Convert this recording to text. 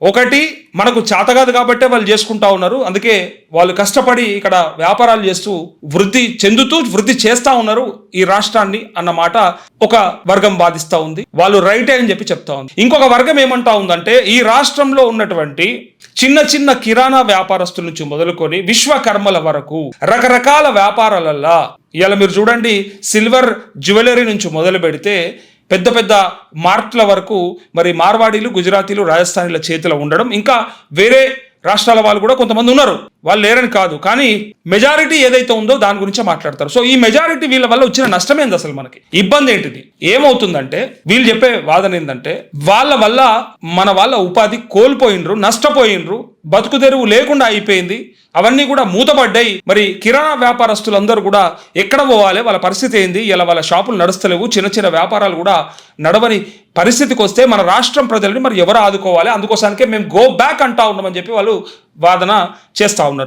ఒకటి మనకు చేతగాదు కాబట్టే వాళ్ళు చేసుకుంటా ఉన్నారు, అందుకే వాళ్ళు కష్టపడి ఇక్కడ వ్యాపారాలు చేస్తూ వృద్ధి చేస్తా ఉన్నారు ఈ రాష్ట్రాన్ని అన్న మాట ఒక వర్గం వాదిస్తా ఉంది. వాళ్ళు రైటే అని చెప్పి చెప్తా ఉంది. ఇంకొక వర్గం ఏమంటా ఉందంటే ఈ రాష్ట్రంలో ఉన్నటువంటి చిన్న చిన్న కిరాణా వ్యాపారస్తుల నుంచి మొదలుకొని విశ్వకర్మల వరకు రకరకాల వ్యాపారాలల్లా ఇలా మీరు చూడండి, సిల్వర్ జ్యువెలరీ నుంచి మొదలు పెడితే పెద్ద పెద్ద మార్ట్ల వరకు మరి మార్వాడీలు, గుజరాతీలు, రాజస్థానీల చేతిలో ఉండడం, ఇంకా వేరే రాష్ట్రాల వాళ్ళు కూడా కొంతమంది ఉన్నారు, వాళ్ళు లేరని కాదు, కానీ మెజారిటీ ఏదైతే ఉందో దాని గురించే మాట్లాడతారు. సో ఈ మెజారిటీ వీళ్ళ వల్ల వచ్చిన నష్టం ఏంది, అసలు మనకి ఇబ్బంది ఏంటిది, ఏమవుతుందంటే వీళ్ళు చెప్పే వాదన ఏంటంటే వాళ్ళ వల్ల మన వాళ్ళ ఉపాధి కోల్పోయినరు, నష్టపోయినరు, బతుకు తెరువు లేకుండా అయిపోయింది, అవన్నీ కూడా మూతపడ్డాయి. మరి కిరాణా వ్యాపారస్తులందరూ కూడా ఎక్కడ పోవాలి, వాళ్ళ పరిస్థితి ఏంది, ఇలా వాళ్ళ షాపులు నడుస్తలేవు, చిన్న చిన్న వ్యాపారాలు కూడా నడవని పరిస్థితికి వస్తే మన రాష్ట్రం ప్రజలని మరి ఎవరు ఆదుకోవాలి, అందుకోసానికే మేము గో బ్యాక్ అంటా ఉన్నామని చెప్పి వాళ్ళు వాదన చేస్తూ ఉన్నారు.